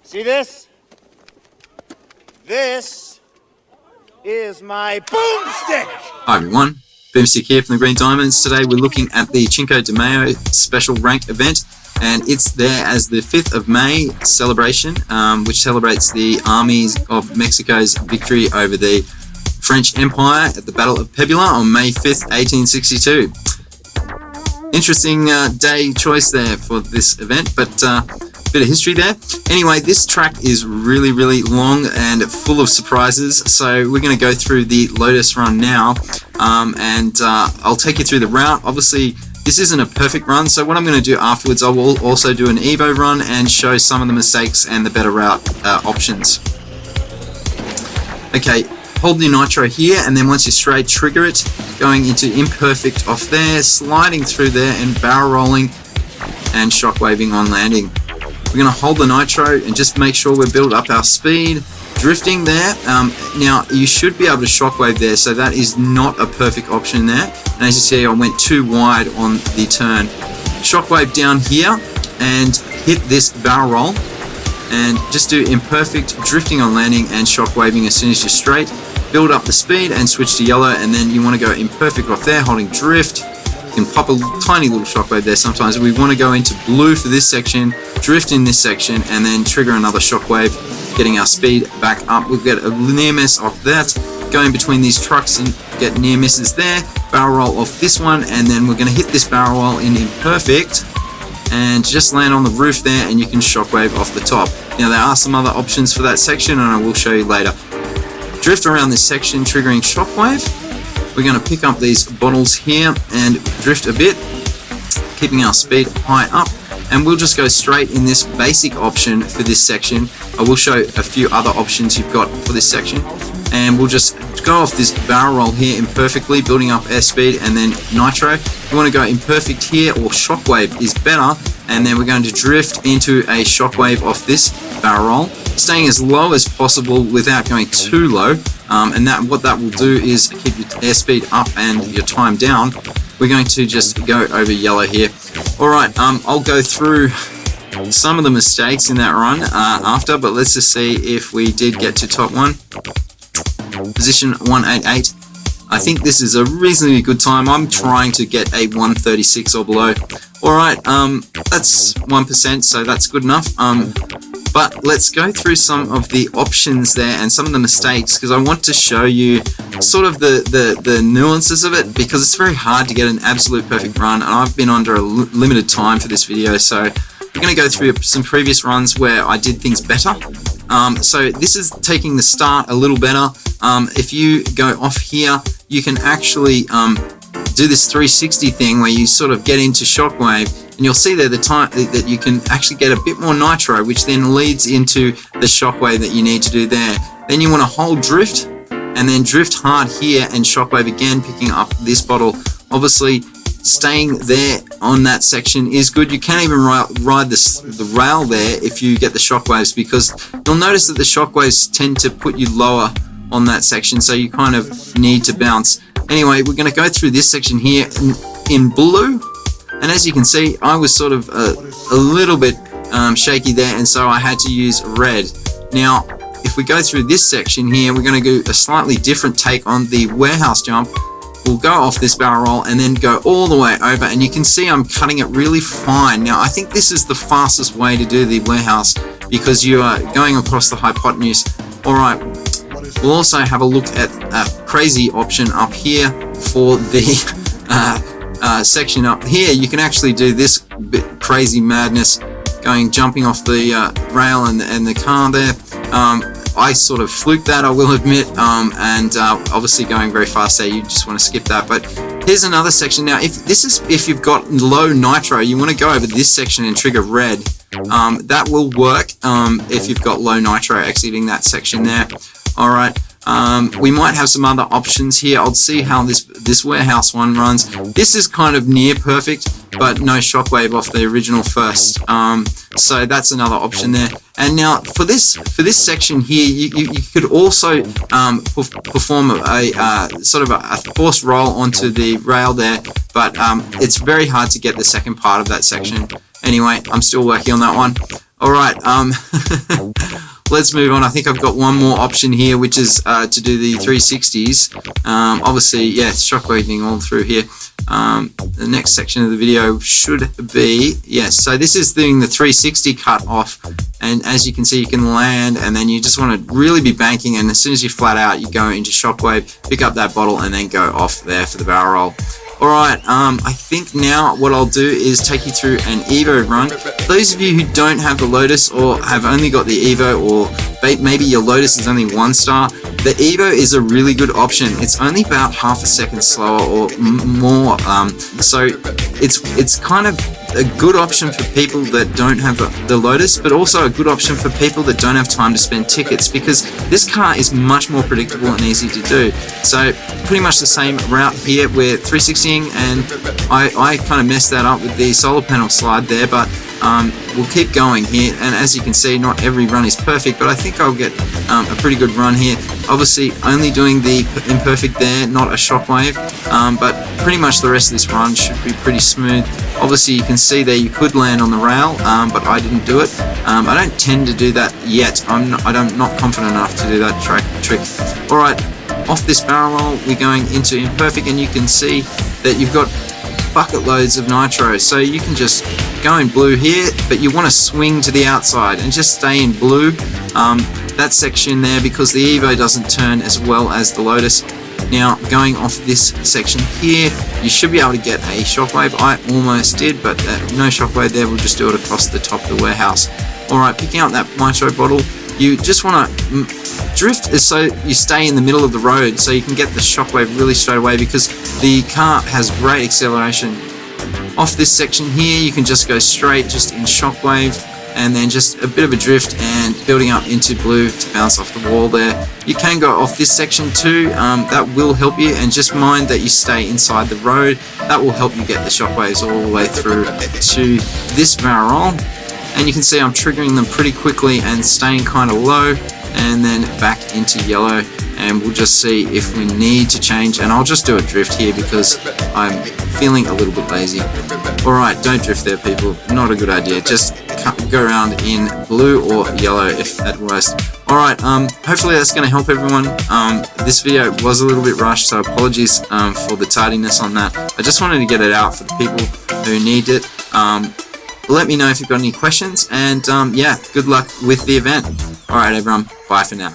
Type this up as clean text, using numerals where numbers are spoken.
See this? This is my boomstick! Hi everyone, Boomstick here from the Green Diamonds. Today we're looking at the Cinco de Mayo special rank event, and it's there as the 5th of May celebration, which celebrates the armies of Mexico's victory over the French Empire at the Battle of Puebla on May 5th, 1862. Interesting day choice there for this event, but bit of history there. Anyway, this track is really long and full of surprises, so we're going to go through the Lotus run now, and I'll take you through the route. Obviously this isn't a perfect run, so what I'm going to do afterwards, I will also do an Evo run and show some of the mistakes and the better route options. Okay, hold the nitro here, and then once you're straight, trigger it, going into imperfect off there, sliding through there and barrel rolling and shockwaving on landing. We're going to hold the nitro and just make sure we build up our speed, drifting there. Now you should be able to shockwave there, so that is not a perfect option there. And as you see, I went too wide on the turn. Shockwave down here and hit this barrel roll, and just do imperfect, drifting on landing and shockwaving as soon as you're straight. Build up the speed and switch to yellow, and then you want to go imperfect off there, holding drift. You can pop a tiny little shockwave there sometimes. We want to go into blue for this section, drift in this section, and then trigger another shockwave, getting our speed back up. We'll get a near miss off that, going between these trucks and get near misses there, barrel roll off this one, and then we're going to hit this barrel roll in imperfect and just land on the roof there, and you can shockwave off the top. Now there are some other options for that section, and I will show you later. Drift around this section, triggering shockwave. We're going to pick up these bottles here and drift a bit, keeping our speed high up, and we'll just go straight in this basic option for this section. I will show a few other options you've got for this section, and we'll just go off this barrel roll here imperfectly, building up airspeed, and then nitro. You want to go imperfect here, or shockwave is better, and then we're going to drift into a shockwave off this barrel roll, staying as low as possible without going too low, and what that will do is keep your airspeed up and your time down. We're going to just go over yellow here. Alright, I'll go through some of the mistakes in that run after, but let's just see if we did get to top one. Position 188. I think this is a reasonably good time. I'm trying to get a 136 or below. Alright, that's 1%, so that's good enough. But let's go through some of the options there and some of the mistakes, because I want to show you sort of the nuances of it, because it's very hard to get an absolute perfect run, and I've been under a limited time for this video, so we're going to go through some previous runs where I did things better. So this is taking the start a little better. If you go off here, you can actually do this 360 thing where you sort of get into shockwave, and you'll see there the time that you can actually get a bit more nitro, which then leads into the shockwave that you need to do there. Then you want to hold drift and then drift hard here and shockwave again, picking up this bottle. Obviously staying there on that section is good. You can't even ride the rail there if you get the shockwaves, because you'll notice that the shockwaves tend to put you lower on that section, so you kind of need to bounce. Anyway, we're going to go through this section here in blue, and as you can see, I was sort of a little bit shaky there, and so I had to use red. Now, if we go through this section here, we're going to do a slightly different take on the warehouse jump. We'll go off this barrel roll and then go all the way over, and you can see I'm cutting it really fine. Now, I think this is the fastest way to do the warehouse, because you are going across the hypotenuse. Alright, we'll also have a look at a crazy option up here for the section up here. You can actually do this bit crazy madness, jumping off the rail and the car there. I sort of fluked that, I will admit, and obviously going very fast there, you just want to skip that. But here's another section. Now, if you've got low nitro, you want to go over this section and trigger red. That will work if you've got low nitro exiting that section there. Alright, we might have some other options here. I'll see how this warehouse one runs. This is kind of near perfect, but no shockwave off the original first. So that's another option there. And now for this section here, you could also perform a sort of a forced roll onto the rail there, but it's very hard to get the second part of that section. Anyway, I'm still working on that one. Alright, let's move on. I think I've got one more option here, which is to do the 360s. Obviously, yeah, it's shockwaving all through here. The next section of the video should be, yes, so this is doing the 360 cut off, and as you can see, you can land, and then you just want to really be banking, and as soon as you flat out, you go into shockwave, pick up that bottle, and then go off there for the barrel roll. Alright, I think now what I'll do is take you through an Evo run. For those of you who don't have the Lotus or have only got the Evo, or maybe your Lotus is only 1 star, the Evo is a really good option. It's only about half a second slower or more, so it's kind of a good option for people that don't have the Lotus, but also a good option for people that don't have time to spend tickets, because this car is much more predictable and easy to do. So pretty much the same route here. We're 360ing, and I kind of messed that up with the solar panel slide there, but we'll keep going here, and as you can see, not every run is perfect, but I think I'll get a pretty good run here. Obviously only doing the imperfect there, not a shockwave, but pretty much the rest of this run should be pretty smooth. Obviously you can see there you could land on the rail, but I didn't do it. I don't tend to do that yet. I'm not confident enough to do that trick. Alright, off this barrel roll we're going into imperfect, and you can see that you've got bucket loads of nitro, so you can just go in blue here, but you want to swing to the outside and just stay in blue, that section there, because the Evo doesn't turn as well as the Lotus. Now going off this section here, you should be able to get a shockwave. I almost did, but no shockwave there. We'll just do it across the top of the warehouse. Alright, picking up that nitro bottle, you just want to drift so you stay in the middle of the road, so you can get the shockwave really straight away, because the car has great acceleration. Off this section here, you can just go straight just in shockwave, and then just a bit of a drift and building up into blue to bounce off the wall there. You can go off this section too, that will help you, and just mind that you stay inside the road. That will help you get the shockwaves all the way through to this barrel roll. And you can see I'm triggering them pretty quickly and staying kind of low, and then back into yellow, and we'll just see if we need to change, and I'll just do a drift here because I'm feeling a little bit lazy. Alright, don't drift there people, not a good idea. Just go around in blue or yellow if at worst. Alright, hopefully that's going to help everyone. This video was a little bit rushed, so apologies for the tardiness on that. I just wanted to get it out for the people who need it. Let me know if you've got any questions, and yeah, good luck with the event. Alright everyone, bye for now.